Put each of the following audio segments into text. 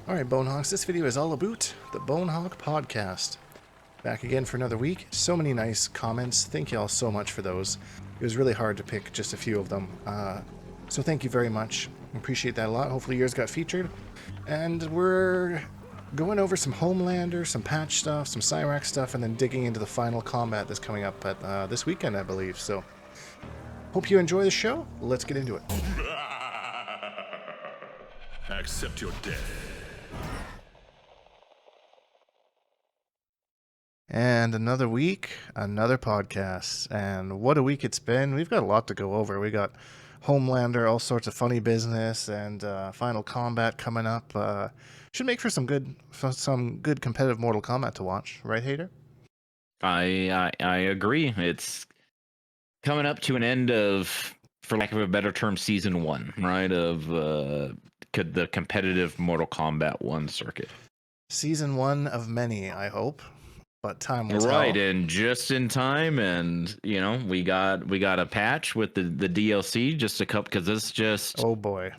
Alright, Bonehawks, this video is all about the Bonehawk Podcast. Back again for another week. So many nice comments. Thank you all so much for those. It was really hard to pick just a few of them. So thank you very much. Appreciate that a lot. Hopefully yours got featured. And we're going over some Homelander, some patch stuff, some Cyrax stuff, and then digging into the final combat that's coming up at this weekend, I believe. So hope you enjoy the show. Let's get into it. Accept your death. And another week, another podcast. And what a week it's been. We've got a lot to go over. We got Homelander, all sorts of funny business, and Final Combat coming up. Should make for some good competitive Mortal Kombat to watch, right, Hater? I agree. It's coming up to an end of, for lack of a better term, season one, right? Of the competitive Mortal Kombat 1 circuit. Season one of many, I hope. But time will tell. Right, and just in time, and you know, we got a patch with the DLC, just a couple, because it's just, oh boy,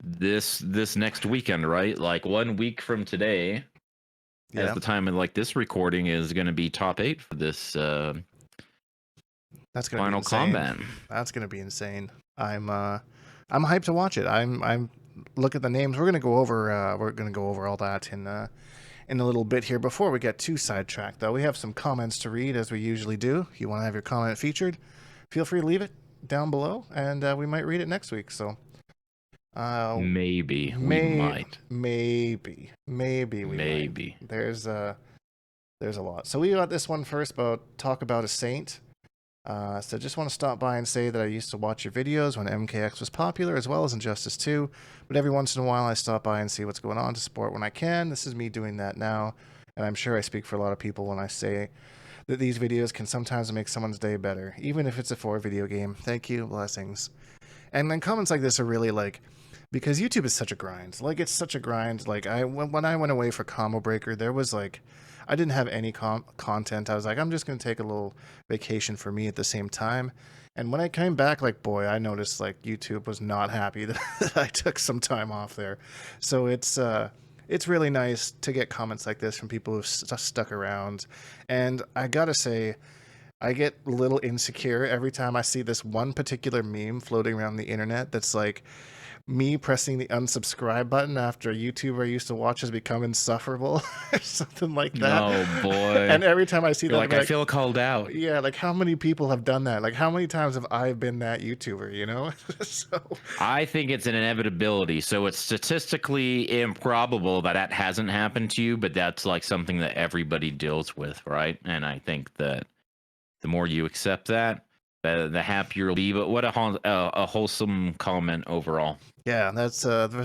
this next weekend, right? Like 1 week from today, at the time of like this recording, is going to be top 8 for this that's gonna Final be insane. Combat. That's gonna be insane. I'm hyped to watch it. I'm look at the names. We're gonna go over all that in a little bit here. Before we get too sidetracked, though, we have some comments to read, as we usually do. If you want to have your comment featured, feel free to leave it down below, and we might read it next week. So maybe we might. Maybe we might. There's a lot. So we got this one first about talk about a saint. So just want to stop by and say that I used to watch your videos when MK1 was popular, as well as Injustice 2, but every once in a while I stop by and see what's going on to support when I can. This is me doing that now, and I'm sure I speak for a lot of people when I say that these videos can sometimes make someone's day better, even if it's for a video game. Thank you, blessings. And then comments like this are really like, because YouTube is such a grind. Like, it's such a grind. Like, when I went away for Combo Breaker, there was like, I didn't have any content. I was like, I'm just going to take a little vacation for me at the same time. And when I came back, like, boy, I noticed like YouTube was not happy that I took some time off there. So it's really nice to get comments like this from people who've stuck around. And I gotta say, I get a little insecure every time I see this one particular meme floating around the internet that's like me pressing the unsubscribe button after a YouTuber I used to watch has become insufferable or something like that. Oh boy. And every time I see that, like, I feel called out. Yeah, like how many people have done that? Like how many times have I been that YouTuber, you know? So I think it's an inevitability. So it's statistically improbable that hasn't happened to you, but that's like something that everybody deals with, right? And I think that the more you accept that, the happier you'll be. But what a wholesome comment overall. Yeah, that's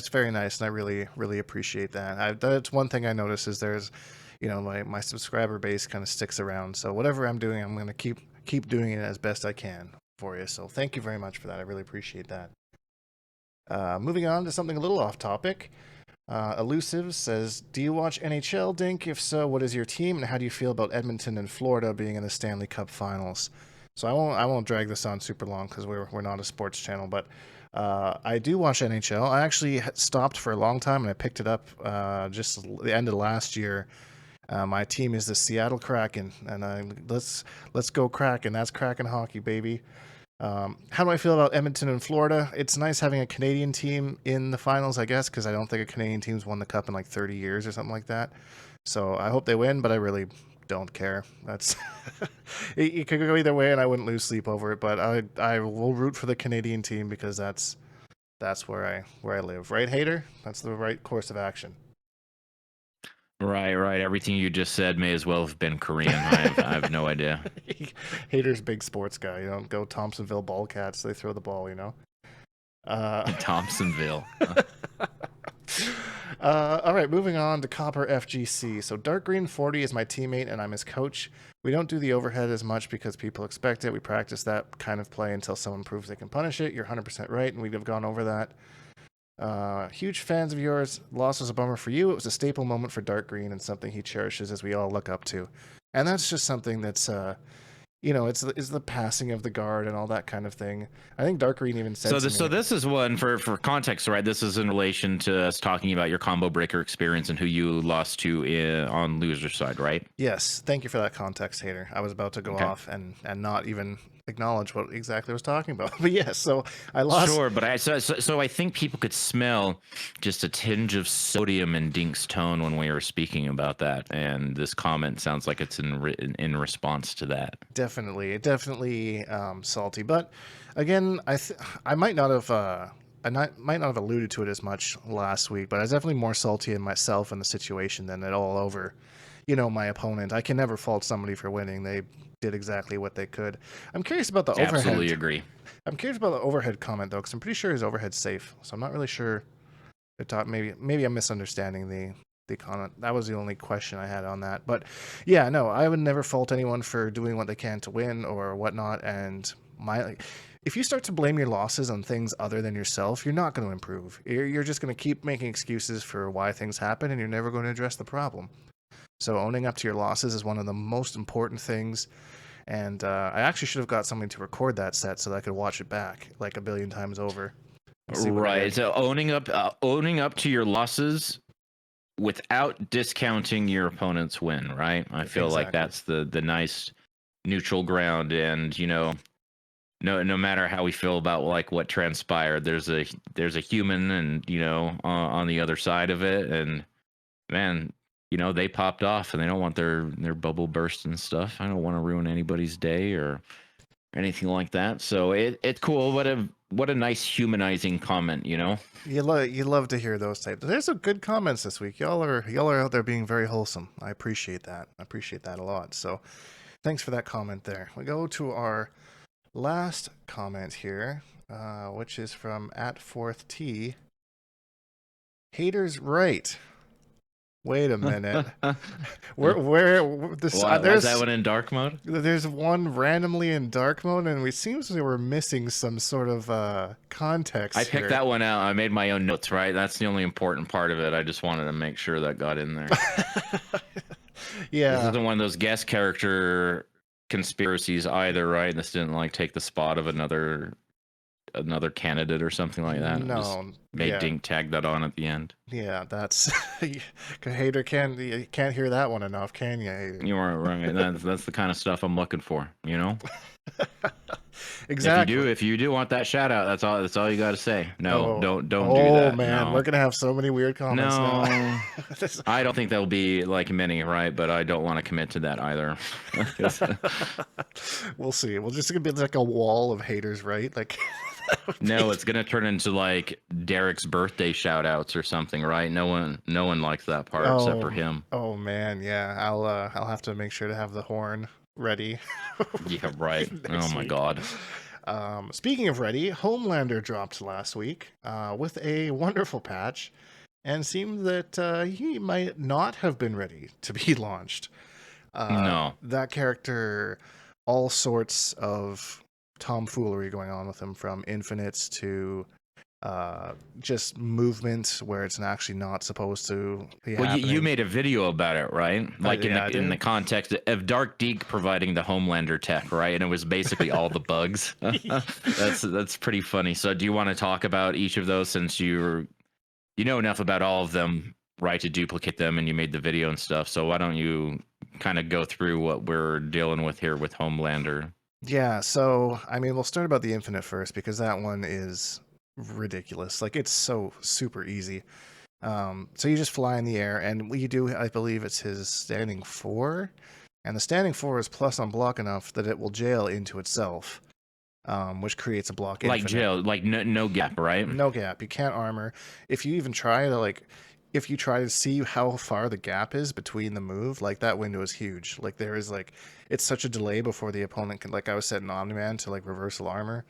very nice, and I really appreciate that. That's one thing I notice is there's, you know, my subscriber base kind of sticks around. So whatever I'm doing, I'm going to keep doing it as best I can for you. So thank you very much for that. I really appreciate that. Moving on to something a little off topic. Elusive says, do you watch NHL, Dink? If so, what is your team, and how do you feel about Edmonton and Florida being in the Stanley Cup Finals? So I won't drag this on super long because we're not a sports channel, but I do watch NHL. I actually stopped for a long time, and I picked it up just the end of last year. My team is the Seattle Kraken, and let's go Kraken. That's Kraken hockey, baby. How do I feel about Edmonton and Florida? It's nice having a Canadian team in the finals, I guess, because I don't think a Canadian team's won the cup in like 30 years or something like that. So I hope they win, but I really don't care. That's it could go either way, and I wouldn't lose sleep over it. But I will root for the Canadian team because that's where I live. Right, Hater? That's the right course of action. Right. Everything you just said may as well have been Korean. I have no idea. Hater's big sports guy. You know, go Thompsonville Ballcats. They throw the ball. You know. Thompsonville. All right, moving on to Copper FGC. So Dark Green 40 is my teammate, and I'm his coach. We don't do the overhead as much because people expect it. We practice that kind of play until someone proves they can punish it. You're 100% right, and we'd have gone over that. Huge fans of yours. Loss was a bummer for you. It was a staple moment for Dark Green and something he cherishes as we all look up to. And that's just something that's, it's the passing of the guard and all that kind of thing. I think Dark Green even said so this is one for context, right? This is in relation to us talking about your combo breaker experience and who you lost to on loser side, right? Yes, thank you for that context, Hater. I was about to go off and not even acknowledge what exactly I was talking about. But yes, so I lost. Sure, but so I think people could smell just a tinge of sodium in Dink's tone when we were speaking about that, and this comment sounds like it's in response to that. Definitely salty. But again, I might not have might not have alluded to it as much last week, but I was definitely more salty in myself and the situation than at all over, my opponent. I can never fault somebody for winning. They did exactly what they could. I'm curious about the overhead. Absolutely agree. I'm curious about the overhead comment though, because I'm pretty sure his overhead's safe. So I'm not really sure. Maybe I'm misunderstanding the comment. That was the only question I had on that. But yeah, no, I would never fault anyone for doing what they can to win or whatnot. And if you start to blame your losses on things other than yourself, you're not going to improve. You're just going to keep making excuses for why things happen, and you're never going to address the problem. So owning up to your losses is one of the most important things. And I actually should have got something to record that set so that I could watch it back like a billion times over. Right. So owning up to your losses without discounting your opponent's win, right? I feel like that's the nice neutral ground. And no matter how we feel about like what transpired, there's a human, and on the other side of it, and man, they popped off and they don't want their bubble burst and stuff. I don't want to ruin anybody's day or anything like that. So it's cool. What a nice humanizing comment, You love to hear those types. There's some good comments this week. Y'all are out there being very wholesome. I appreciate that. I appreciate that a lot. So thanks for that comment there. We go to our last comment here, which is from @4th_T. Haters right. Wait a minute. There's that one in dark mode? There's one randomly in dark mode, and it seems we were missing some sort of context. I picked that one out. I made my own notes, right? That's the only important part of it. I just wanted to make sure that got in there. Yeah. This isn't one of those guest character conspiracies either, right? This didn't take the spot of another candidate or something like that. No, made Dink tag that on at the end. Yeah, that's Hater. You can't hear that one enough, can you, Hater? You are right. That's the kind of stuff I'm looking for, Exactly. If you do want that shout out, that's all you got to say. No, don't do that. Oh man, we're gonna have so many weird comments now. I don't think there'll be many, right? But I don't want to commit to that either. We'll see. We're just gonna be like a wall of haters, right? No, it's gonna turn into Derek's birthday shout outs or something, right? No one likes that part except for him. Oh man, yeah. I'll have to make sure to have the horn ready. Yeah, right. Oh my god. Speaking of ready, Homelander dropped last week with a wonderful patch, and seemed that he might not have been ready to be launched. No. That character, all sorts of tomfoolery going on with him, from infinites to just movement where it's actually not supposed to be happening. You made a video about it, right? In the context of Dark Deke providing the Homelander tech, right? And it was basically all the bugs. That's pretty funny. So do you want to talk about each of those, since you know enough about all of them, right, to duplicate them, and you made the video and stuff? So why don't you kind of go through what we're dealing with here with Homelander? Yeah, so we'll start about the infinite first, because that one is ridiculous. It's so super easy. So you just fly in the air, and what you do, I believe it's his standing 4, and the standing 4 is plus on block enough that it will jail into itself, which creates a block infinite. Jail, no gap, right? No gap. You can't armor. If you even try to if you try to see how far the gap is between the move, that window is huge. There is it's such a delay before the opponent can, I was setting Omni-Man to reversal armor,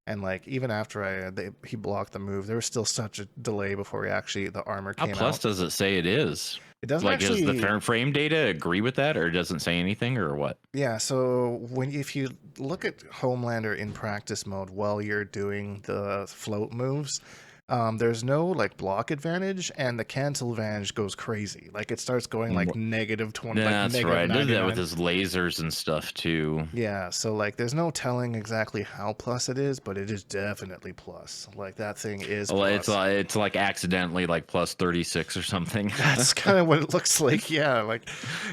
and even after he blocked the move, there was still such a delay before the armor came out. How plus does it say it is? It doesn't actually. Does the frame data agree with that, or doesn't say anything, or what? Yeah, so if you look at Homelander in practice mode while you're doing the float moves, There's no like block advantage, and the cancel advantage goes crazy. Like it starts going like negative 20, like That's negative right. Does that 99. with his lasers and stuff too. Yeah, so like there's no telling exactly how plus it is, but it is definitely plus. Like that thing is Well, plus. it's like accidentally like plus 36 or something. That's kind of what it looks like. Yeah, like,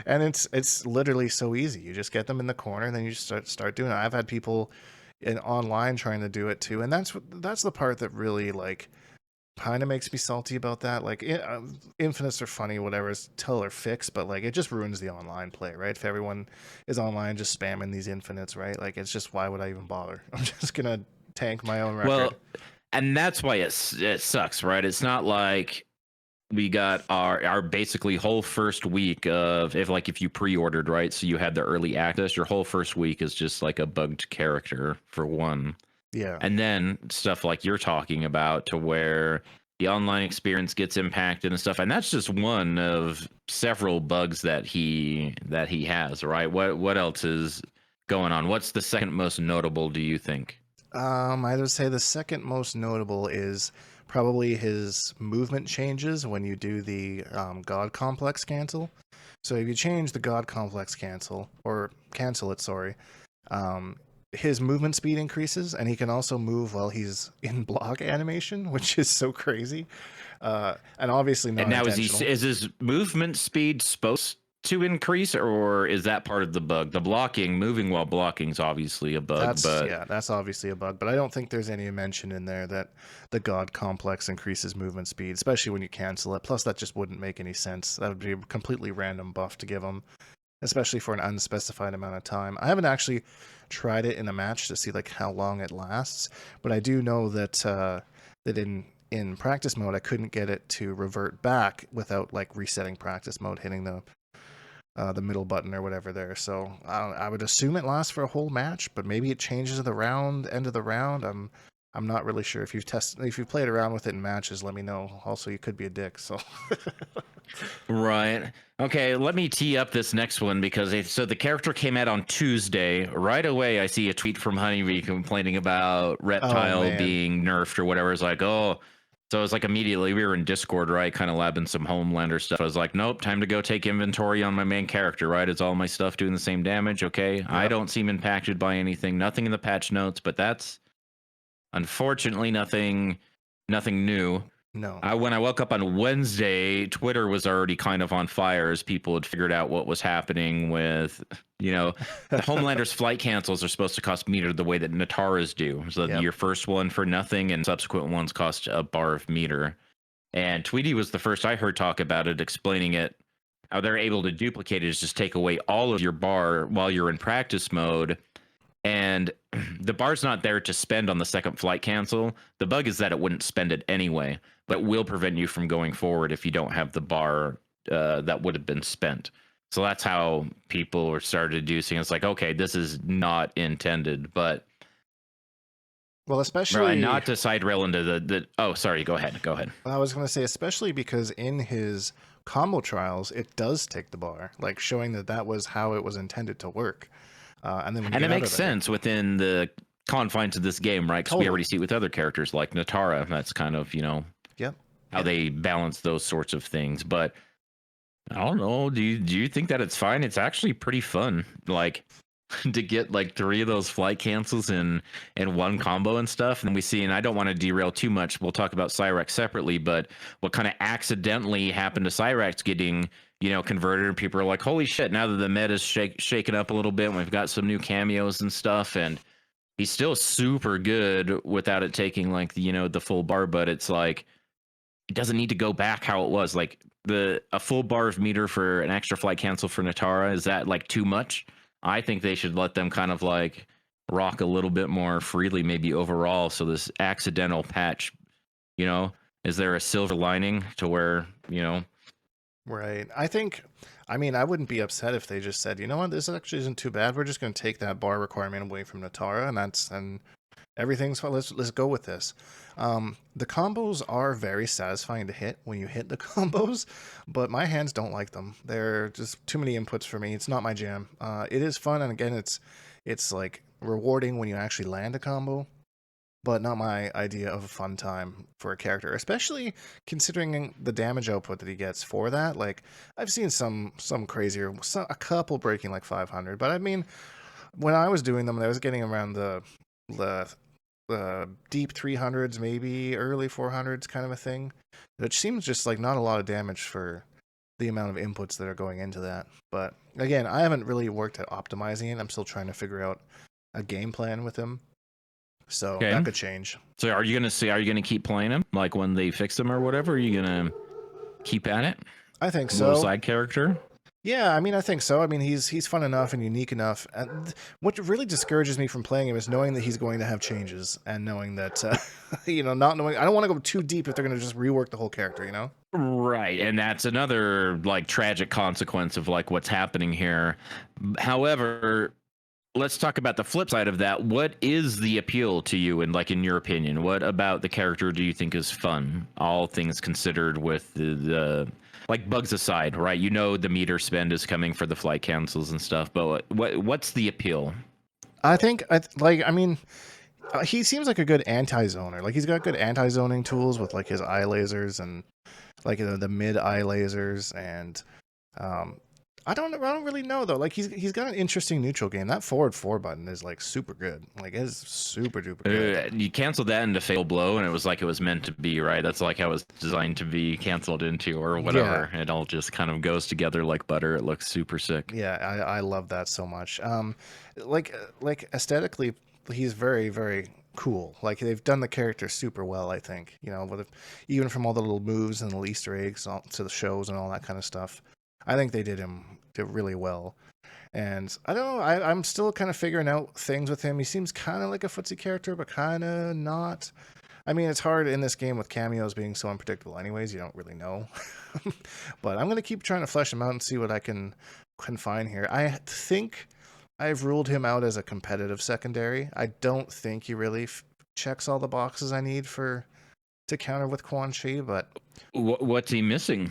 and it's literally so easy. You just get them in the corner, and then you just start doing it. I've had people in online trying to do it too, and that's the part that really like kind of makes me salty about that. Like, infinites are funny, whatever, it's tell or fix, but like it just ruins the online play, right? If everyone is online just spamming these infinites, right? Like, it's just, why would I even bother? I'm just gonna tank my own record. Well, and that's why it sucks, right? It's not like we got our basically whole first week of, if you pre-ordered, right? So you had the early access, your whole first week is just like a bugged character for one. Yeah. And then stuff like you're talking about, to where the online experience gets impacted and stuff. And that's just one of several bugs that he has, right? What else is going on? What's the second most notable, do you think? I would say the second most notable is probably his movement changes when you do the God Complex cancel. So if you change the God Complex cancel, or cancel it, sorry, his movement speed increases, and he can also move while he's in block animation, which is so crazy. And obviously not And now intentional. is his movement speed supposed to increase, or is that part of the bug? The blocking, moving while blocking, is obviously a bug. That's obviously a bug, but I don't think there's any mention in there that the God Complex increases movement speed, especially when you cancel it. Plus, that just wouldn't make any sense. That would be a completely random buff to give him, especially for an unspecified amount of time. I haven't actually tried it in a match to see like how long it lasts, but I do know that that in practice mode I couldn't get it to revert back without like resetting practice mode, hitting the middle button or whatever there. So I would assume it lasts for a whole match, but maybe it changes at the end of the round. I'm not really sure. If you've played around with it in matches, let me know. Also, you could be a dick, so. Right. Okay, let me tee up this next one, because so the character came out on Tuesday. Right away, I see a tweet from Honeybee complaining about Reptile being nerfed or whatever. It's like, oh. So it was like immediately we were in Discord, right? Kind of labbing some Homelander stuff. I was like, nope, time to go take inventory on my main character, right? Is all my stuff doing the same damage? Okay. Yep. I don't seem impacted by anything. Nothing in the patch notes, but that's unfortunately nothing new. No. When I woke up on Wednesday, Twitter was already kind of on fire, as people had figured out what was happening with, the Homelander's flight cancels are supposed to cost meter the way that Natara's do. So your first one for nothing, and subsequent ones cost a bar of meter. And Tweety was the first I heard talk about it, explaining it. How they're able to duplicate it is just take away all of your bar while you're in practice mode. And the bar's not there to spend on the second flight cancel. The bug is that it wouldn't spend it anyway, but will prevent you from going forward if you don't have the bar that would have been spent. So that's how people were started deducing. It's like, okay, this is not intended, but well, especially not to side rail into the. Oh, sorry. Go ahead. I was going to say, especially because in his combo trials, it does take the bar, like showing that was how it was intended to work. And it makes sense within the confines of this game, right? Because we already see it with other characters like Natara. That's kind of, how they balance those sorts of things. But I don't know. Do you think that it's fine? It's actually pretty fun, like to get like 3 of those flight cancels in one combo and stuff. And we see, and I don't want to derail too much. We'll talk about Cyrax separately, but what kind of accidentally happened to Cyrax getting converted, and people are like, holy shit, now that the meta's shaken up a little bit, and we've got some new cameos and stuff, and he's still super good without it taking like the full bar, but it's like it doesn't need to go back how it was. Like a full bar of meter for an extra flight cancel for Natara, is that like too much? I think they should let them kind of like rock a little bit more freely, maybe overall. So this accidental patch, is there a silver lining to where Right. I mean, I wouldn't be upset if they just said, you know what, this actually isn't too bad. We're just going to take that bar requirement away from Natara, and everything's fine. Let's go with this. The combos are very satisfying to hit when you hit the combos, but my hands don't like them. They're just too many inputs for me. It's not my jam. It is fun, and again, it's like rewarding when you actually land a combo. but not my idea of a fun time for a character, especially considering the damage output that he gets for that. Like, I've seen some crazier, a couple breaking like 500, but I mean, when I was doing them, I was getting around the deep 300s, maybe early 400s kind of a thing, which seems just like not a lot of damage for the amount of inputs that are going into that. But again, I haven't really worked at optimizing it. I'm still trying to figure out a game plan with him. So that could change. So are you gonna keep playing him like when they fix him or whatever? Are you gonna keep at it? I think so. Little side character. Yeah, I mean, I think so. I mean, he's fun enough and unique enough. And what really discourages me from playing him is knowing that he's going to have changes and knowing that, not knowing. I don't want to go too deep if they're going to just rework the whole character, you know? Right, and that's another like tragic consequence of like what's happening here. However, let's talk about the flip side of that. What is the appeal to you, and like in your opinion, what about the character do you think is fun? All things considered, with the like bugs aside, right? You know the meter spend is coming for the flight cancels and stuff, but what's the appeal? I think he seems like a good anti-zoner. Like he's got good anti-zoning tools with like his eye lasers and like the mid eye lasers and I don't really know though. Like he's got an interesting neutral game. That forward 4 button is like super good. Like it's super duper good. You canceled that into Fatal Blow, and it was like it was meant to be, right? That's like how it was designed to be canceled into, or whatever. Yeah. It all just kind of goes together like butter. It looks super sick. Yeah, I love that so much. Like aesthetically, he's very, very cool. Like they've done the character super well, I think. Even from all the little moves and the Easter eggs to the shows and all that kind of stuff. I think they did really well. And I don't know, I'm still kind of figuring out things with him. He seems kind of like a footsie character, but kind of not. I mean, it's hard in this game with cameos being so unpredictable anyways. You don't really know. But I'm going to keep trying to flesh him out and see what I can find here. I think I've ruled him out as a competitive secondary. I don't think he really checks all the boxes I need to counter with Quan Chi, but... What's he missing?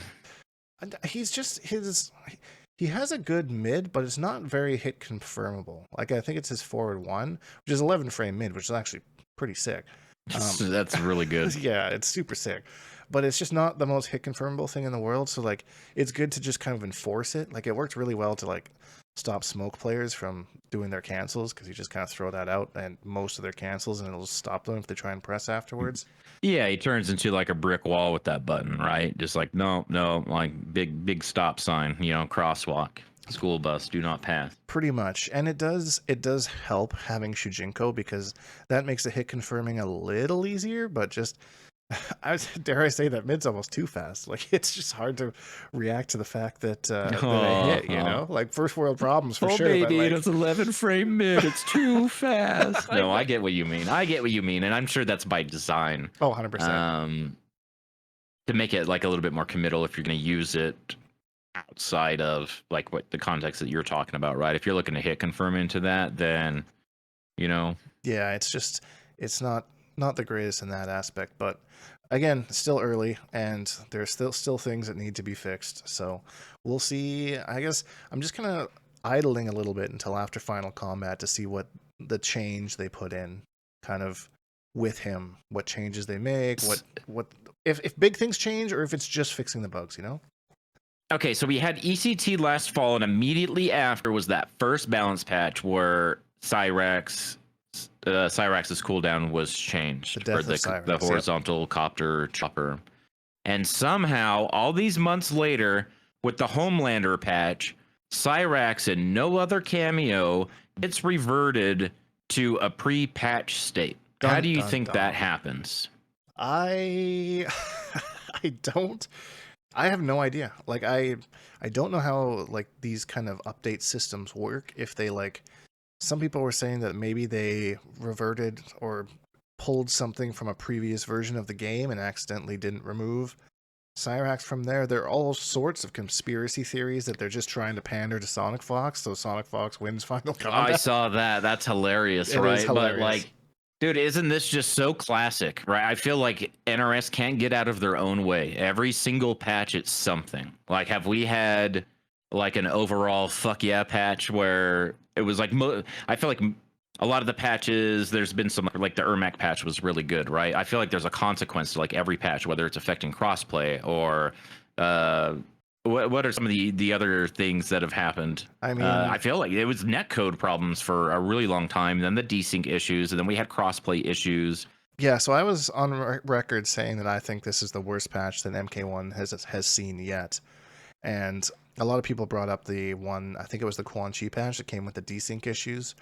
He's just he has a good mid, but it's not very hit confirmable. Like I think it's his forward 1, which is 11 frame mid, which is actually pretty sick. That's really good. Yeah, it's super sick, but it's just not the most hit confirmable thing in the world. So like, it's good to just kind of enforce it. Like it worked really well to like stop smoke players from doing their cancels, because you just kind of throw that out and most of their cancels, and it'll stop them if they try and press afterwards. Yeah, he turns into like a brick wall with that button, right? Just like no, like big stop sign, crosswalk, school bus, do not pass. Pretty much. And it does help having Shujinko, because that makes the hit confirming a little easier, but just dare I say that mid's almost too fast. Like it's just hard to react to the fact that I hit, like first world problems for sure. Baby, but like... it's 11 frame mid. It's too fast. No, I get what you mean. And I'm sure that's by design. Oh, 100%. To make it like a little bit more committal if you're going to use it outside of like what the context that you're talking about, right? If you're looking to hit confirm into that, then, Yeah, it's not the greatest in that aspect, but again, still early, and there's still things that need to be fixed. So we'll see. I guess I'm just kind of idling a little bit until after Final Combat to see what the change they put in, kind of with him, what changes they make, what if big things change, or if it's just fixing the bugs, Okay, so we had ECT last fall, and immediately after was that first balance patch where Cyrax's cooldown was changed for the horizontal copter chopper. And somehow, all these months later, with the Homelander patch, Cyrax and no other cameo gets reverted to a pre-patch state. How do you think that happens? I have no idea. Like I don't know how like these kind of update systems work. If they like, some people were saying that maybe they reverted or pulled something from a previous version of the game and accidentally didn't remove Cyrax from there. There are all sorts of conspiracy theories that they're just trying to pander to Sonic Fox, so Sonic Fox wins Final Combat. I saw that. That's hilarious, right? Is hilarious. But like, dude, isn't this just so classic, right? I feel like NRS can't get out of their own way. Every single patch, it's something. Like, have we had like an overall fuck yeah patch where it was like, I feel like a lot of the patches, there's been some, like the Ermac patch was really good, right? I feel like there's a consequence to like every patch, whether it's affecting crossplay or what are some of the other things that have happened? I mean, I feel like it was netcode problems for a really long time, then the desync issues, and then we had crossplay issues. Yeah, so I was on record saying that I think this is the worst patch that MK1 has seen yet. And a lot of people brought up the one, I think it was the Quan Chi patch that came with the desync issues,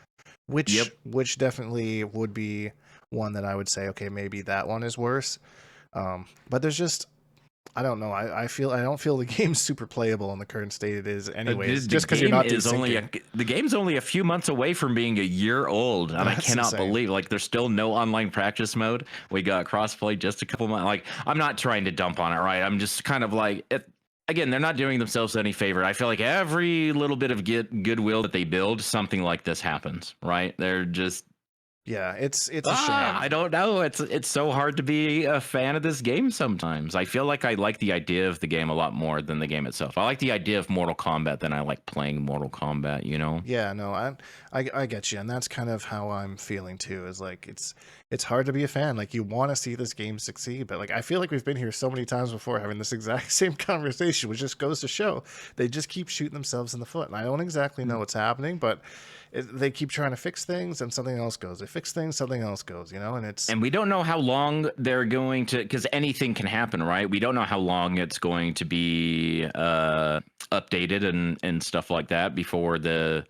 which definitely would be one that I would say, okay, maybe that one is worse. But there's just, I don't know. I don't feel the game's super playable in the current state it is anyways. Just because you're not desyncing. The game's only a few months away from being a year old, and That's I cannot insane. believe like there's still no online practice mode. We got crossplay just a couple months. Like I'm not trying to dump on it, right? I'm just kind of like again, they're not doing themselves any favor. I feel like every little bit of goodwill that they build, something like this happens, right? They're just yeah, it's a shame. I don't know. It's so hard to be a fan of this game sometimes. I feel like I like the idea of the game a lot more than the game itself. I like the idea of Mortal Kombat than I like playing Mortal Kombat, you know? Yeah, no, I get you, and that's kind of how I'm feeling too. Is like it's hard to be a fan. Like you want to see this game succeed, but like I feel like we've been here so many times before having this exact same conversation, which just goes to show they just keep shooting themselves in the foot. And I don't exactly know what's happening, but they keep trying to fix things, and something else goes. They fix things, something else goes. You know, and we don't know how long they're going to, because anything can happen, right? We don't know how long it's going to be updated and stuff like that before the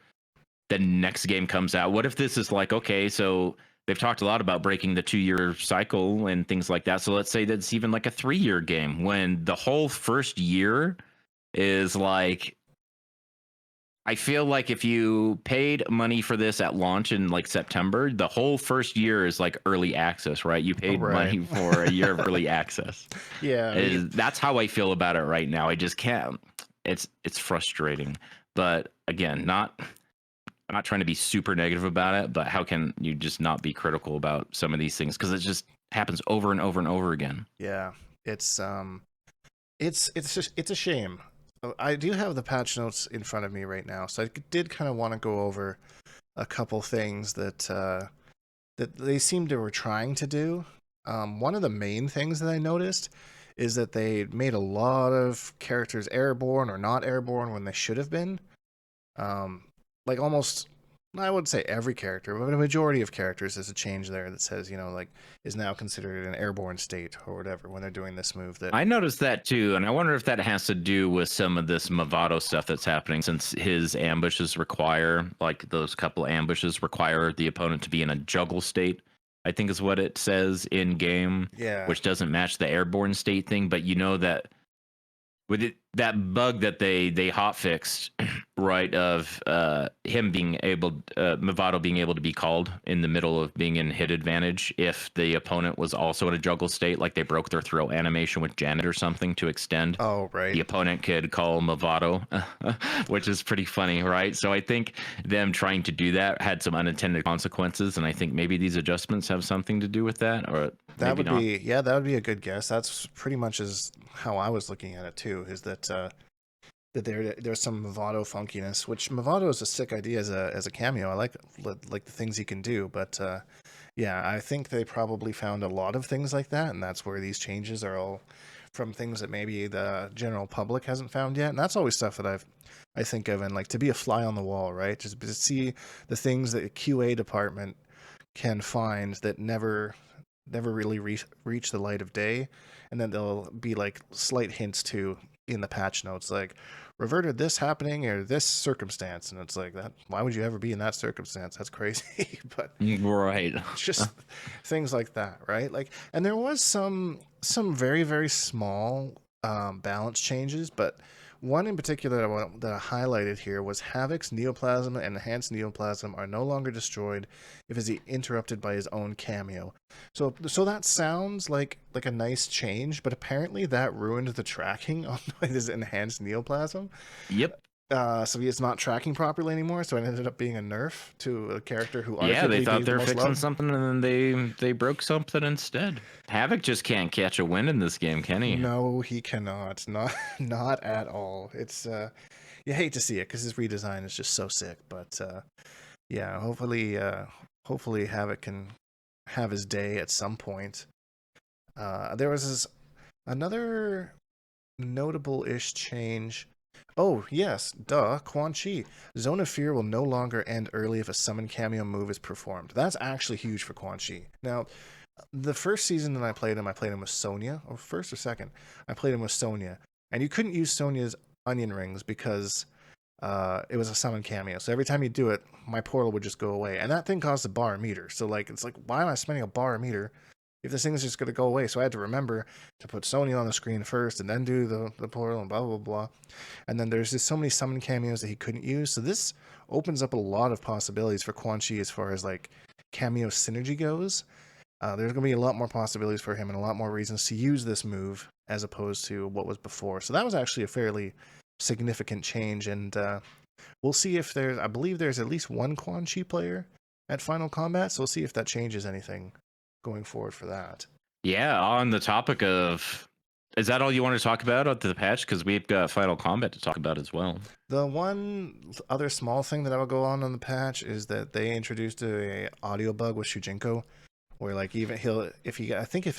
next game comes out. What if this is like, okay, so they've talked a lot about breaking the 2-year cycle and things like that. So let's say that's even like a 3-year game when the whole first year is like, I feel like if you paid money for this at launch in like September, the whole first year is like early access, right? You paid money for a year of early access. Yeah, that's how I feel about it right now. I just can't. It's frustrating, but again, I'm not trying to be super negative about it, but how can you just not be critical about some of these things? Because it just happens over and over and over again. Yeah, it's a shame. I do have the patch notes in front of me right now, so I did kind of want to go over a couple things that that they seemed to were trying to do. One of the main things that I noticed is that they made a lot of characters airborne or not airborne when they should have been. Like almost, I wouldn't say every character, but a majority of characters, there's a change there that says, like, is now considered an airborne state or whatever when they're doing this move. That I noticed that too, and I wonder if that has to do with some of this Movado stuff that's happening, since his ambushes require, like those couple ambushes require the opponent to be in a juggle state, I think is what it says in game. Yeah. Which doesn't match the airborne state thing, but you know that with it, that bug that they hot fixed, right, of him being able, Movado being able to be called in the middle of being in hit advantage if the opponent was also in a juggle state, like they broke their throw animation with Janet or something to extend. Oh, right. The opponent could call Movado, which is pretty funny, right? So I think them trying to do that had some unintended consequences, and I think maybe these adjustments have something to do with that, or that maybe would be, yeah, that would be a good guess. That's pretty much as how I was looking at it too, is that that there's some Movado funkiness, which Movado is a sick idea as a cameo. I like the things he can do, but yeah, I think they probably found a lot of things like that, and that's where these changes are all from things that maybe the general public hasn't found yet. And that's always stuff that I think of, and like to be a fly on the wall, right? Just to see the things that a QA department can find that never really reach the light of day, and then there'll be like slight hints to in the patch notes, like reverted this happening or this circumstance, and it's like, that why would you ever be in that circumstance? That's crazy. But right, just things like that, right? Like, and there was some very, very small balance changes, but one in particular that I highlighted here was Havoc's neoplasm and enhanced neoplasm are no longer destroyed if is he interrupted by his own cameo. So that sounds like a nice change, but apparently that ruined the tracking on his enhanced neoplasm. Yep. So he is not tracking properly anymore. So it ended up being a nerf to a character who they thought they were fixing loved. something, and then they broke something instead. Havoc just can't catch a win in this game, can he? No, he cannot. Not at all. It's you hate to see it because his redesign is just so sick. But yeah, hopefully hopefully Havoc can have his day at some point. There was another notable-ish change. Oh, yes, duh, Quan Chi. Zone of Fear will no longer end early if a summon cameo move is performed. That's actually huge for Quan Chi. Now, the first season that I played him with Sonya, or first or second, I played him with Sonya, and you couldn't use Sonya's onion rings because it was a summon cameo. So every time you do it, my portal would just go away, and that thing cost a bar a meter. So like, it's like, why am I spending a bar a meter if this thing is just going to go away? So I had to remember to put Sonya on the screen first, and then do the portal, and blah blah blah. And then there's just so many summon cameos that he couldn't use. So this opens up a lot of possibilities for Quan Chi as far as like cameo synergy goes. There's going to be a lot more possibilities for him and a lot more reasons to use this move as opposed to what was before. So that was actually a fairly significant change, and we'll see if I believe there's at least one Quan Chi player at Final Combat, so we'll see if that changes anything going forward for that. Yeah, on the topic of, is that all you want to talk about at the patch? Because we've got Final Combat to talk about as well. The one other small thing that I will go on the patch is that they introduced a audio bug with Shujinko, where like even if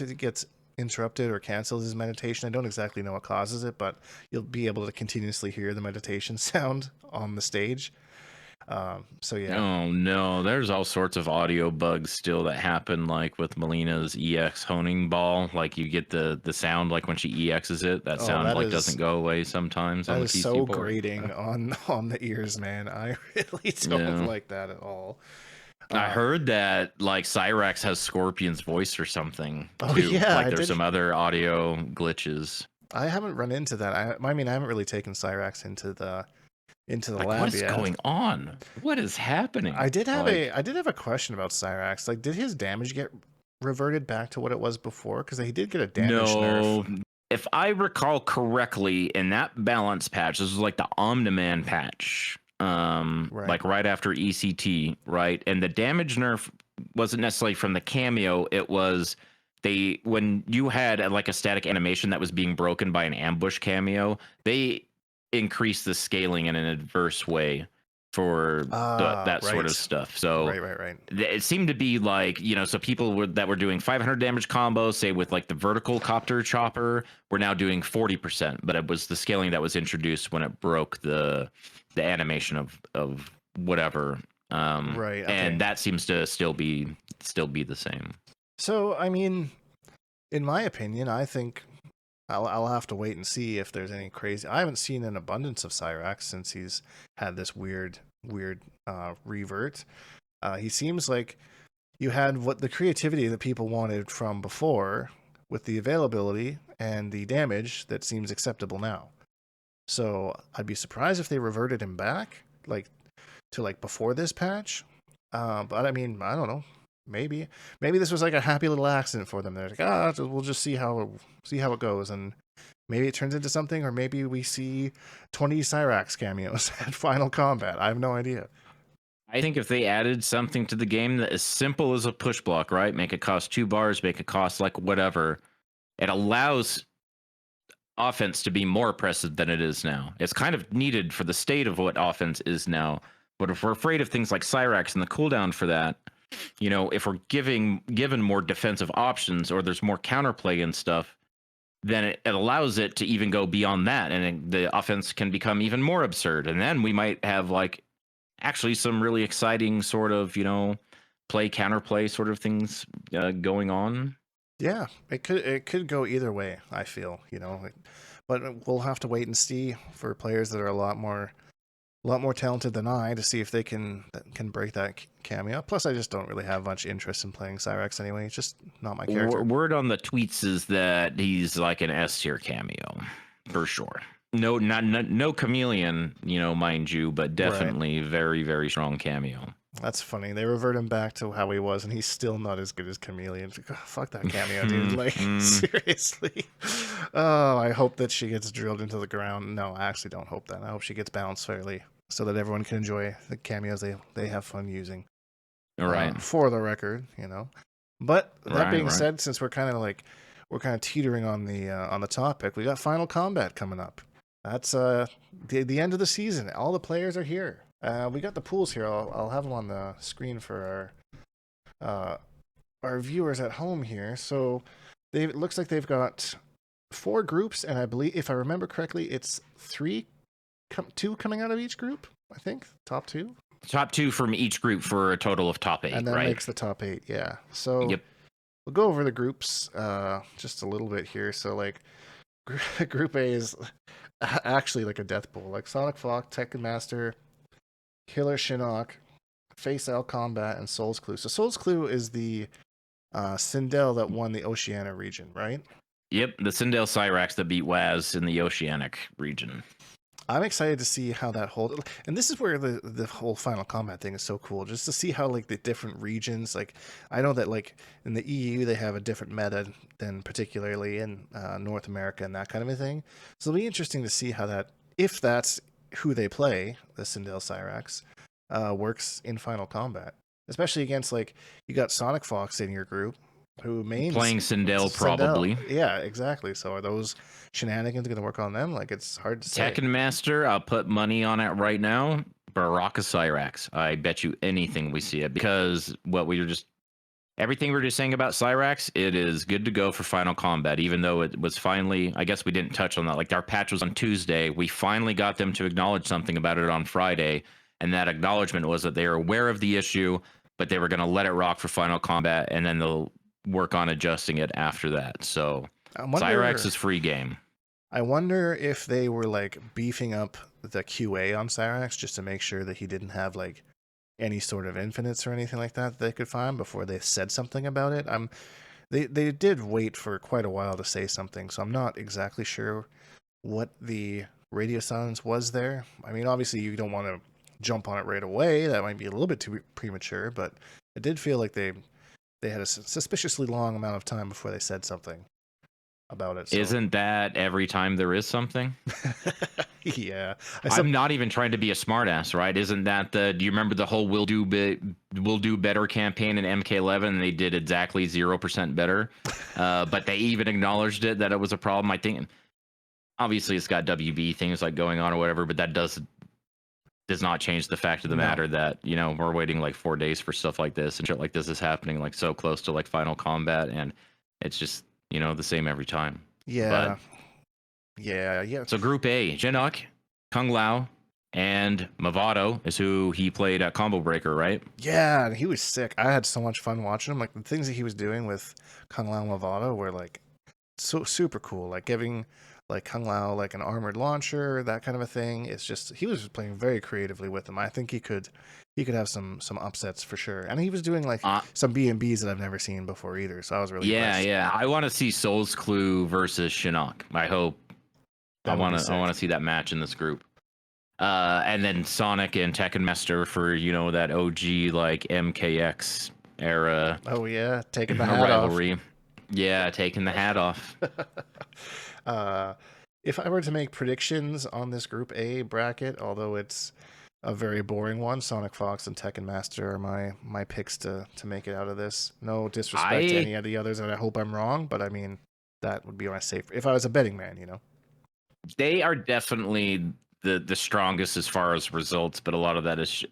it gets interrupted or cancels his meditation, I don't exactly know what causes it, but you'll be able to continuously hear the meditation sound on the stage. So yeah. Oh no, there's all sorts of audio bugs still that happen, like with Melina's EX honing ball. Like you get the sound like when she EXs it, that sound doesn't go away sometimes on the PC so port. grating on the ears, man. I really don't like that at all. I heard that like Cyrax has Scorpion's voice or something too. Oh yeah, like there's some other audio glitches. I haven't run into that. I mean, I haven't really taken Cyrax into the lab yet. What is going on? What is happening? I did have a question about Cyrax. Like, did his damage get reverted back to what it was before? Because he did get a damage nerf. If I recall correctly, in that balance patch, this was like the Omni-Man patch. Like right after ECT, right? And the damage nerf wasn't necessarily from the cameo. It was when you had like a static animation that was being broken by an ambush cameo, they increased the scaling in an adverse way for that sort of stuff. So right. It seemed to be like, so people that were doing 500 damage combos, say with like the vertical copter chopper, were now doing 40%, but it was the scaling that was introduced when it broke the animation of whatever. Okay. And that seems to still be the same. So, I mean, in my opinion, I think I'll have to wait and see if there's any crazy. I haven't seen an abundance of Cyrax since he's had this weird revert. He seems like you had what the creativity that people wanted from before with the availability and the damage that seems acceptable now. So I'd be surprised if they reverted him back to before this patch. But I mean, I don't know. Maybe this was like a happy little accident for them. They're like, we'll just see how it goes, and maybe it turns into something, or maybe we see 20 Cyrax cameos at Final Combat. I have no idea. I think if they added something to the game that is simple as a push block, right? Make it cost 2 bars, make it cost like whatever. It allows offense to be more oppressive than it is now. It's kind of needed for the state of what offense is now. But if we're afraid of things like Cyrax and the cooldown for that, if we're given more defensive options, or there's more counterplay and stuff, then it allows it to even go beyond that, and the offense can become even more absurd. And then we might have like actually some really exciting sort of counterplay sort of things going on. Yeah, it could go either way, I feel, but we'll have to wait and see for players that are a lot more talented than I to see if they can break that cameo. Plus, I just don't really have much interest in playing Cyrax anyway. It's just not my character. Word on the tweets is that he's like an S tier cameo for sure. No chameleon, mind you, but definitely very, very strong cameo. That's funny. They revert him back to how he was, and he's still not as good as Chameleon. Fuck that cameo, dude. Like, seriously. Oh, I hope that she gets drilled into the ground. No, I actually don't hope that. I hope she gets balanced fairly so that everyone can enjoy the cameos they have fun using. All right. For the record, But that being said, since we're kind of teetering on the topic, we got Final Combat coming up. That's the end of the season. All the players are here. We got the pools here. I'll have them on the screen for uh, our viewers at home here. So it looks like they've got 4 groups, and I believe, if I remember correctly, it's 2 coming out of each group. I think top 2. Top 2 from each group for a total of top 8, and that right? makes the top 8. Yeah. So Yep. we'll go over the groups just a little bit here. So like Group A is actually like a death pool, like Sonic Fox, Tekken Master, Killer Shinnok, Face Out Combat, and Soul's Clue. So Soul's Clue is the Sindel that won the Oceania region, right? Yep, the Sindel Cyrax that beat Waz in the Oceanic region. I'm excited to see how that holds. And this is where the whole Final Combat thing is so cool, just to see how like the different regions, like I know that like in the EU they have a different meta than particularly in North America and that kind of a thing. So it'll be interesting to see how that, if that's who they play, the Sindel Cyrax, works in Final Combat, especially against like you got Sonic Fox in your group, who mains playing Sindel probably. Yeah, exactly. So are those shenanigans going to work on them? Like, it's hard to say. Tekken Master, I'll put money on it right now. Baraka Cyrax. I bet you anything we see it, because everything we were just saying about Cyrax, it is good to go for Final Combat, even though it was finally, I guess we didn't touch on that. Like, our patch was on Tuesday. We finally got them to acknowledge something about it on Friday. And that acknowledgement was that they are aware of the issue, but they were going to let it rock for Final Combat, and then they'll work on adjusting it after that. So Cyrax is free game. I wonder if they were like beefing up the QA on Cyrax just to make sure that he didn't have like any sort of infinites or anything like that they could find before they said something about it. They did wait for quite a while to say something, so I'm not exactly sure what the radio silence was there. I mean, obviously you don't want to jump on it right away. That might be a little bit too premature, but it did feel like they had a suspiciously long amount of time before they said something about it. So. Isn't that every time there is something? Yeah. I'm not even trying to be a smartass, right? Isn't that do you remember the whole we'll do better campaign in MK11? They did exactly 0% better. But they even acknowledged it, that it was a problem. I think obviously it's got WB things like going on or whatever, but that does not change the fact of the matter that, you know, we're waiting like 4 days for stuff like this, and shit like this is happening like so close to like Final Combat, and it's just, you know, the same every time. Yeah. But, yeah. So Group A, Shinnok, Kung Lao, and Mavado is who he played at Combo Breaker, right? Yeah, he was sick. I had so much fun watching him. Like, the things that he was doing with Kung Lao and Mavado were like so super cool. Like giving like Kung Lao like an armored launcher, that kind of a thing. It's just, he was playing very creatively with him. I think he could have some upsets for sure. And he was doing like some B&Bs that I've never seen before either. So I was really impressed. Yeah. I want to see Soul's Clue versus Shinnok. I hope. I want to see that match in this group. And then Sonic and Tekken Master for, you know, that OG like MKX era. Oh yeah, taking the hat rivalry. Off. Yeah, taking the hat off. If I were to make predictions on this Group A bracket, although it's a very boring one, Sonic Fox and Tekken Master are my picks to make it out of this. No disrespect to any of the others, and I hope I'm wrong, but I mean, that would be my safe if I was a betting man, you know. They are definitely the strongest as far as results, but a lot of that is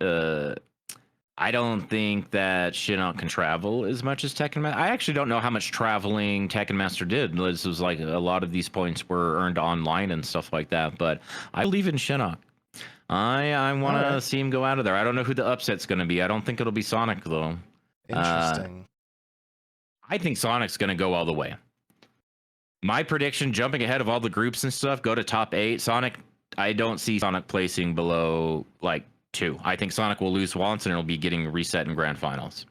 I don't think that Shinnok can travel as much as Tekken Master. I actually don't know how much traveling Tekken Master did. This was like a lot of these points were earned online and stuff like that, but I believe in Shinnok. I want to see him go out of there. I don't know who the upset's going to be. I don't think it'll be Sonic, though. Interesting. I think Sonic's going to go all the way. My prediction, jumping ahead of all the groups and stuff, go to top 8. Sonic, I don't see Sonic placing below, like, 2. I think Sonic will lose once, and it'll be getting reset in Grand Finals.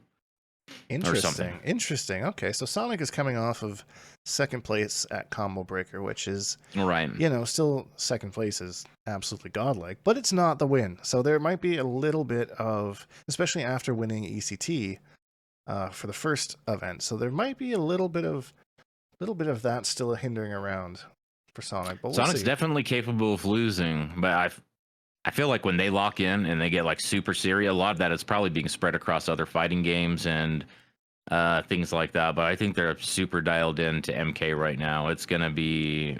Interesting. Okay, so Sonic is coming off of second place at Combo Breaker, which is, right, you know, still second place is absolutely godlike, but it's not the win. So there might be a little bit of, especially after winning ECT for the first event, so there might be a little bit of that still hindering around for Sonic. But Sonic's definitely capable of losing, but I feel like when they lock in and they get like super serious, a lot of that is probably being spread across other fighting games and things like that. But I think they're super dialed into MK right now. It's gonna be,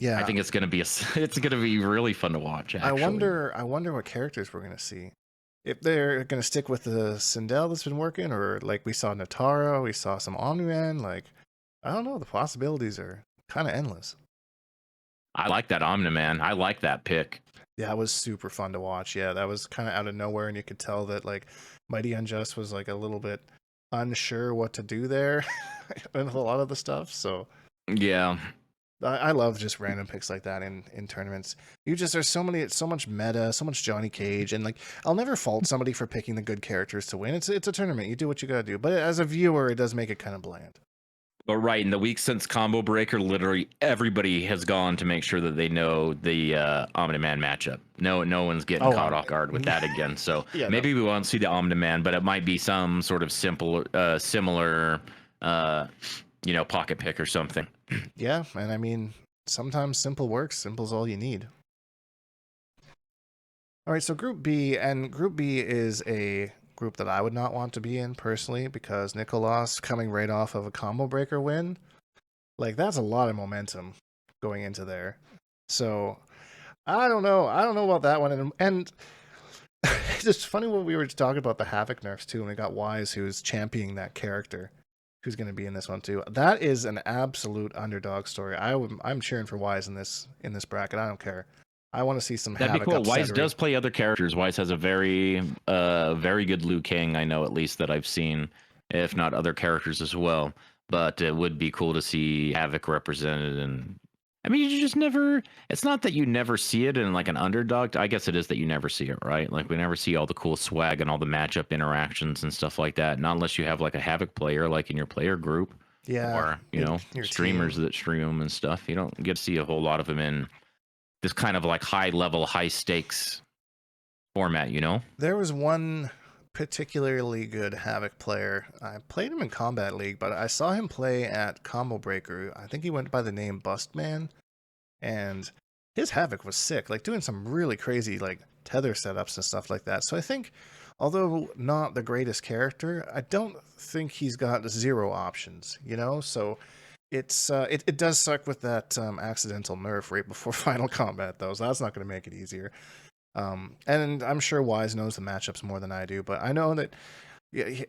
I think it's gonna be really fun to watch. Actually. I wonder what characters we're gonna see. if they're gonna stick with the Sindel that's been working, or like we saw Natara, we saw some Omni-Man, like I don't know, the possibilities are kind of endless. I like that Omni-Man. I like that pick. Yeah, it was super fun to watch. Yeah, that was kind of out of nowhere, and you could tell that like Mighty Unjust was like a little bit unsure what to do there with a lot of the stuff. So yeah, I love just random picks like that in tournaments. There's so much meta, so much Johnny Cage, and like I'll never fault somebody for picking the good characters to win. It's a tournament. You do what you gotta do. But as a viewer, it does make it kind of bland. but right in the week since Combo Breaker, literally everybody has gone to make sure that they know the Omni-Man matchup. No one's getting caught off guard with that again. So yeah, maybe we won't see the Omni-Man, but it might be some sort of similar, pocket pick or something. Yeah, and I mean, sometimes simple works. Simple's all you need. All right, so Group B, and Group B is a group that I would not want to be in personally because Nicolas coming right off of a combo breaker win, like that's a lot of momentum going into there. So I don't know. I don't know about that one. And it's just funny when we were talking about the Havoc nerfs too, and we got Wise who's championing that character, who's going to be in this one too. That is an absolute underdog story. I'm cheering for Wise in this bracket. I don't care. I want to see some That'd Havoc be cool. Wise upsettery. does play other characters. Wise has a very good Liu Kang, I know, at least that I've seen, if not other characters as well. But it would be cool to see Havoc represented. And I mean, you just never, it's not that you never see it in like an underdog. I guess it is that you never see it, right? Like we never see all the cool swag and all the matchup interactions and stuff like that. Not unless you have like a Havoc player, like in your player group. Yeah. Or, your streamers team. that stream them and stuff. You don't get to see a whole lot of them in this kind of like high level, high stakes format, There was one particularly good Havoc player. I played him in Combat League, but I saw him play at Combo Breaker. I think he went by the name Bustman, and his Havoc was sick, like doing some really crazy like tether setups and stuff like that. So I think, although not the greatest character, I don't think he's got zero options, So it's it does suck with that accidental nerf right before final combat though, so that's not going to make it easier. And I'm sure Wise knows the matchups more than I do, but I know that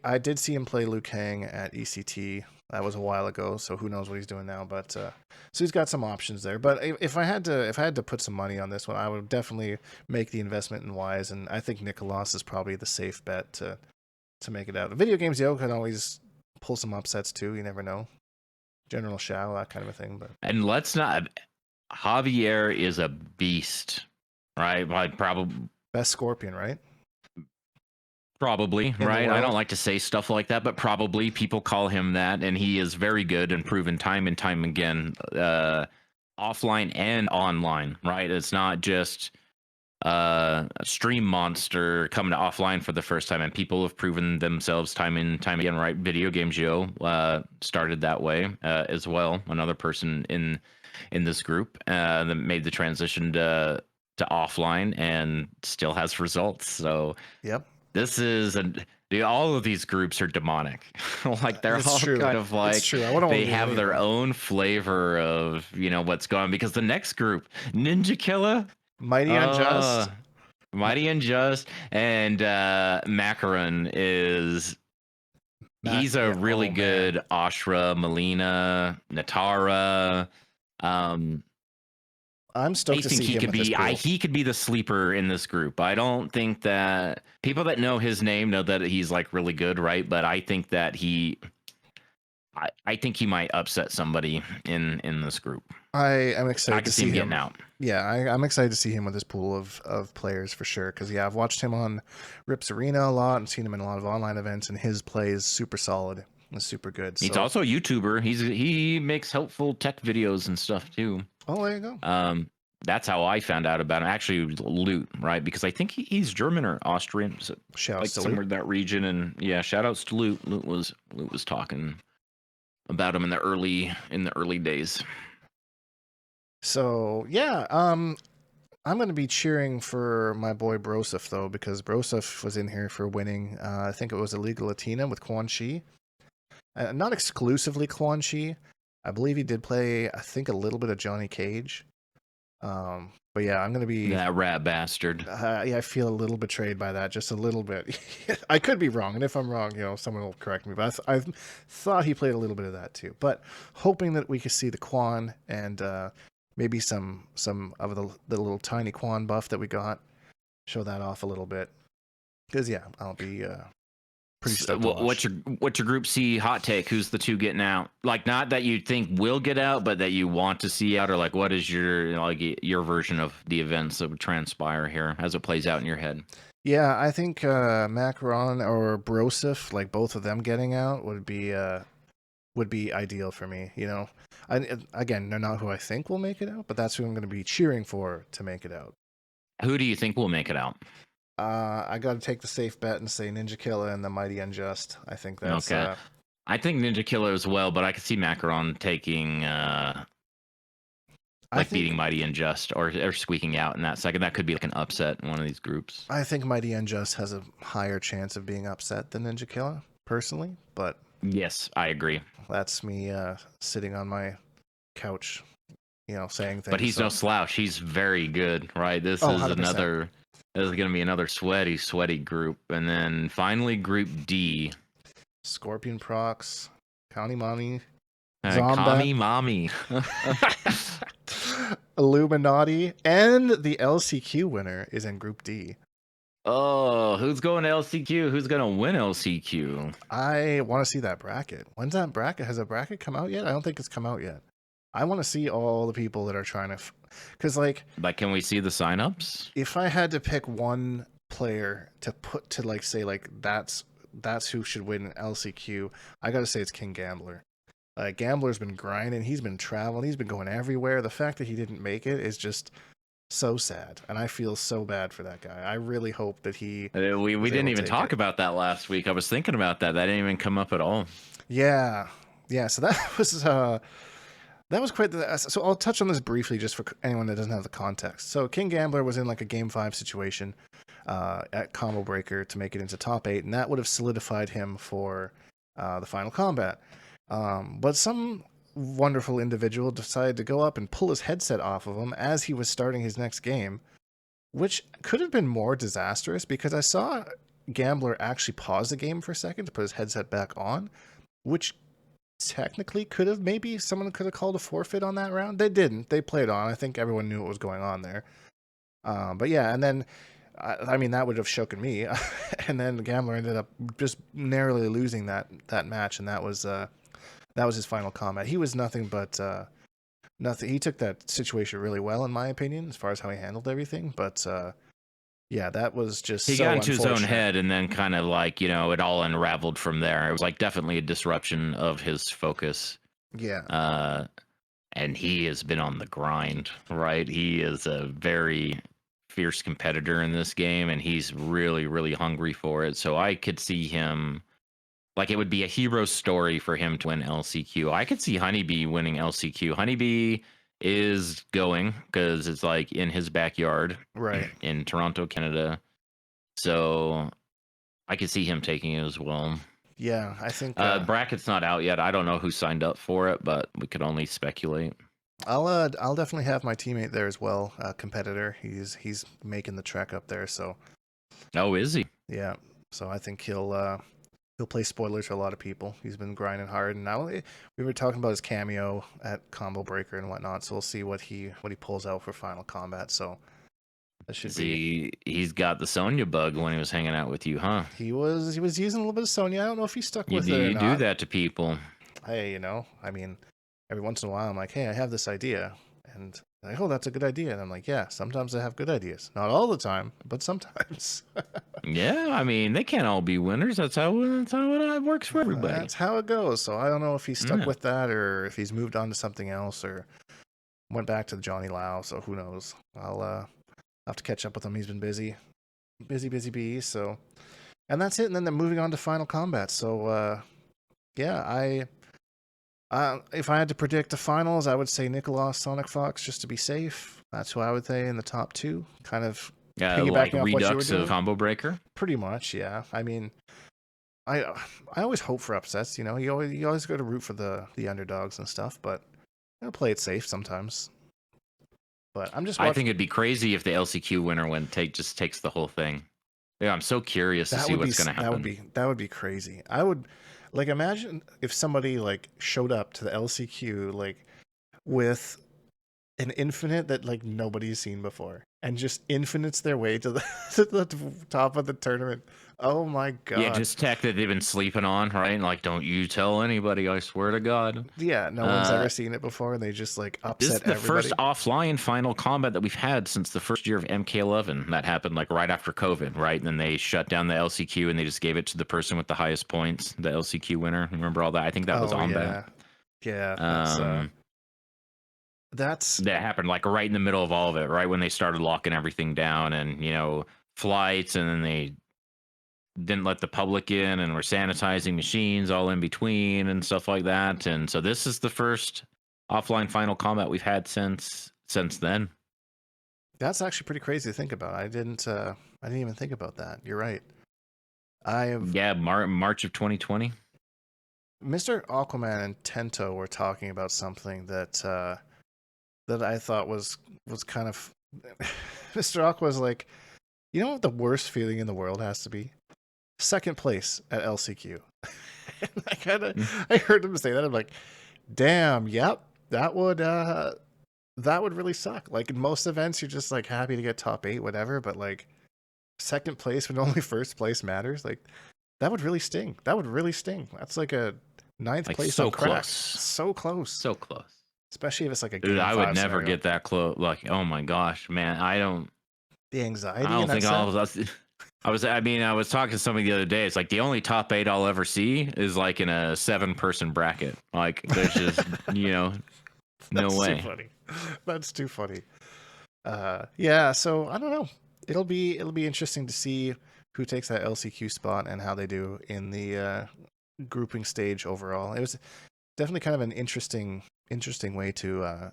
I did see him play Liu Kang at ECT. That was a while ago, so who knows what he's doing now. But so he's got some options there. But if I had to put some money on this one, I would definitely make the investment in Wise, and I think Nicolas is probably the safe bet to make it out. Video games, can always pull some upsets too. You never know. General Shao, that kind of a thing. But And let's not. Javier is a beast, right? Like probably best Scorpion, right? Probably, right? I don't like to say stuff like that, but probably people call him that, and he is very good and proven time and time again, offline and online, right? It's not just a stream monster coming to offline for the first time, and people have proven themselves time and time again, right? Video Game Joe started that way as well. Another person in this group that made the transition to offline and still has results. So yep. This is all of these groups are demonic. Like they're all kind of like they have their own flavor of what's going on. Because the next group, Ninja Killer, Mighty Unjust, and Macaron is he's a really good Ashra, Melina, Natara. I'm stoked to see him with this pool. He could be the sleeper in this group. I don't think that people that know his name know that he's like really good, right? But I think that I think he might upset somebody in this group. I am excited to see him getting out. Yeah, I'm excited to see him with this pool of players for sure. Because I've watched him on Rips Arena a lot and seen him in a lot of online events, and his play is super solid and super good. He's also a YouTuber. He makes helpful tech videos and stuff too. Oh, there you go. That's how I found out about him. Actually, Loot, right? Because I think he's German or Austrian, so like somewhere in that region. And yeah, shout outs to Loot. Loot was talking about him in the early days. So yeah, I'm going to be cheering for my boy Broseph though, because Broseph was in here for winning. I think it was a Liga Latina with Quan Chi. Not exclusively Quan Chi. I believe he did play, I think, a little bit of Johnny Cage. But yeah, I'm gonna be that rat bastard. yeah, I feel a little betrayed by that, just a little bit. I could be wrong, and if I'm wrong, someone will correct me. But I thought he played a little bit of that too. But hoping that we could see the Quan and maybe some of the little tiny Quan buff that we got, show that off a little bit. Because yeah, I'll be pretty stoked to watch. What's your Group C hot take? Who's the two getting out? Like, not that you think will get out, but that you want to see out, or like, what is your version of the events that would transpire here as it plays out in your head? Yeah, I think Macron or Brosif, like both of them getting out, would be ideal for me. Again, they're not who I think will make it out, but that's who I'm going to be cheering for to make it out. Who do you think will make it out? I got to take the safe bet and say Ninja Killer and the Mighty Unjust. I think that's okay. I think Ninja Killer as well, but I could see Macaron taking beating Mighty Unjust or squeaking out in that second. That could be like an upset in one of these groups. I think Mighty Unjust has a higher chance of being upset than Ninja Killer, personally. But yes, I agree. That's me sitting on my couch, saying things. But he's no slouch. He's very good, right? This is 100%. This is going to be another sweaty group. And then finally, Group D. Scorpion Prox, Kami Mami, Kami Mami, Illuminati, and the LCQ winner is in Group D. Oh, who's going to LCQ? Who's going to win LCQ? I want to see that bracket. When's that bracket? Has a bracket come out yet? I don't think it's come out yet. I want to see all the people that are trying to... Because, can we see the signups? If I had to pick one player to put to, say, that's who should win LCQ, I got to say it's King Gambler. Gambler's been grinding. He's been traveling. He's been going everywhere. The fact that he didn't make it is just so sad, and I feel so bad for that guy. I really hope that he... We didn't even talk about that last week. I was thinking about that. That didn't even come up at all. Yeah. So that was quite the... So I'll touch on this briefly just for anyone that doesn't have the context. So King Gambler was in a Game 5 situation at Combo Breaker to make it into top 8, and that would have solidified him for the final combat. But some wonderful individual decided to go up and pull his headset off of him as he was starting his next game, which could have been more disastrous because I saw Gambler actually pause the game for a second to put his headset back on, which technically maybe someone could have called a forfeit on that round. They didn't. They played on. I think everyone knew what was going on there. But yeah, and then that would have shooken me. And then Gambler ended up just narrowly losing that match, and that was his final combat. He was nothing but nothing. He took that situation really well, in my opinion, as far as how he handled everything. But yeah, that was just he got into his own head, and then kind of it all unraveled from there. It was definitely a disruption of his focus. Yeah. And he has been on the grind, right? He is a very fierce competitor in this game, and he's really, really hungry for it. So I could see him... it would be a hero story for him to win LCQ. I could see Honeybee winning LCQ. Honeybee is going because it's in his backyard, right, in Toronto, Canada. So I could see him taking it as well. Yeah, I think bracket's not out yet. I don't know who signed up for it, but we could only speculate. I'll definitely have my teammate there as well, competitor. He's making the trek up there. So. Oh, is he? Yeah. So I think he'll play spoilers for a lot of people. He's been grinding hard, and now we were talking about his cameo at Combo Breaker and whatnot. So we'll see what he pulls out for final combat. So that should be. He's got the Sonya bug when he was hanging out with you, huh? He was using a little bit of Sonya. I don't know if he stuck with it. You do that to people. Hey, every once in a while I'm like, hey, I have this idea, and like, oh, that's a good idea. And I'm like, yeah, sometimes I have good ideas. Not all the time, but sometimes. Yeah, they can't all be winners. That's how it works for everybody. That's how it goes. So I don't know if he's stuck with that or if he's moved on to something else or went back to Johnny Lau. So who knows? I'll have to catch up with him. He's been busy bee. So, and that's it. And then they're moving on to final combat. So, yeah, if I had to predict the finals, I would say Nicolas, Sonic Fox, just to be safe. That's who I would say in the top two. Kind of piggybacking off what you were doing. Combo Breaker. Pretty much, yeah. I always hope for upsets. You always go to root for the underdogs and stuff, but play it safe sometimes. But I'm just I think it'd be crazy if the LCQ winner just takes the whole thing. Yeah, I'm so curious to see what's going to happen. That would be crazy. I would like imagine if somebody like showed up to the LCQ like with an infinite that like nobody's seen before and just infinites their way to the top of the tournament. Oh my god. Yeah, just tech that they've been sleeping on, right? Like, don't you tell anybody, I swear to God. Yeah, no one's ever seen it before, and they just like upset this is the everybody. first offline final combat that we've had since the first year of MK11. That happened like right after COVID, right? And then they shut down the LCQ and they just gave it to the person with the highest points, the LCQ winner. Remember all that? I think that was Kombat. Yeah, that happened like right in the middle of all of it, right when they started locking everything down, and flights, and then they didn't let the public in and were sanitizing machines all in between and stuff like that. And so this is the first offline final combat we've had since then. That's actually pretty crazy to think about. I didn't even think about that. You're right. March of 2020. Mr. Aquaman and Tento were talking about something that I thought was kind of Mr. Aqua was like, you know what the worst feeling in the world has to be? Second place at LCQ. And I heard him say that. I'm like, damn, yep, that would really suck. Like in most events, you're just like happy to get top 8, whatever. But like second place when only first place matters, like that would really sting. That's like a 9th place so on crack. close. So close. Especially if it's like a game. Dude, I would never scenario. Get that close. Like, oh my gosh, man, the anxiety. I don't think all of us. I was talking to somebody the other day. It's like the only top 8 I'll ever see is like in a 7-person bracket. Like there's just no way. Too funny. That's too funny. Yeah. So I don't know. It'll be interesting to see who takes that LCQ spot and how they do in the grouping stage overall. It was definitely kind of an interesting way to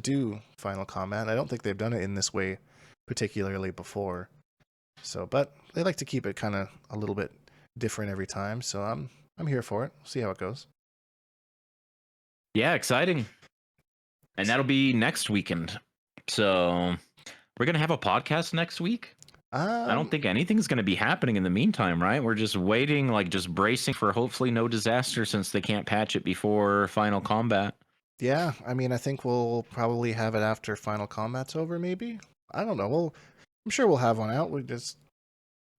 do Final Combat. I don't think they've done it in this way particularly before. So, but they like to keep it kind of a little bit different every time. So I'm here for it. See how it goes. Yeah, exciting. And that'll be next weekend. So we're gonna have a podcast next week. I don't think anything's going to be happening in the meantime, right? We're just waiting, like just bracing for hopefully no disaster since they can't patch it before Final Combat. Yeah, I mean, I think we'll probably have it after Final Combat's over, maybe. I don't know. I'm sure we'll have one out. We just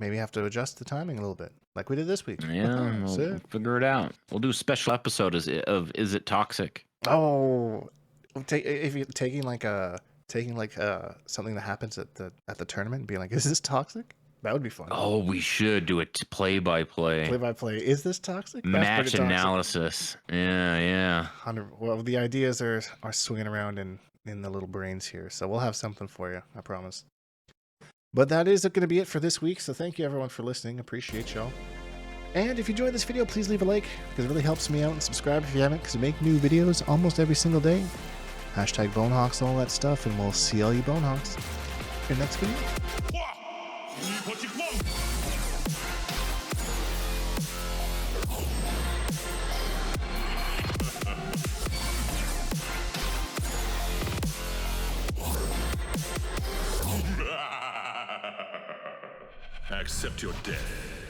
maybe have to adjust the timing a little bit, like we did this week. Yeah, we'll figure it out. We'll do a special episode of Is It Toxic? Oh, if you're taking something that happens at the tournament and being like, is this toxic? That would be fun. Oh, we should do it play-by-play. Play-by-play. Is this toxic? Match analysis. Yeah. Well, the ideas are swinging around in the little brains here, so we'll have something for you, I promise. But that is going to be it for this week, so thank you everyone for listening. Appreciate y'all. And if you enjoyed this video, please leave a like, because it really helps me out, and subscribe if you haven't, because we make new videos almost every single day. Hashtag Bonehawks, all that stuff, and we'll see all you Bonehawks in the next video. Accept your death.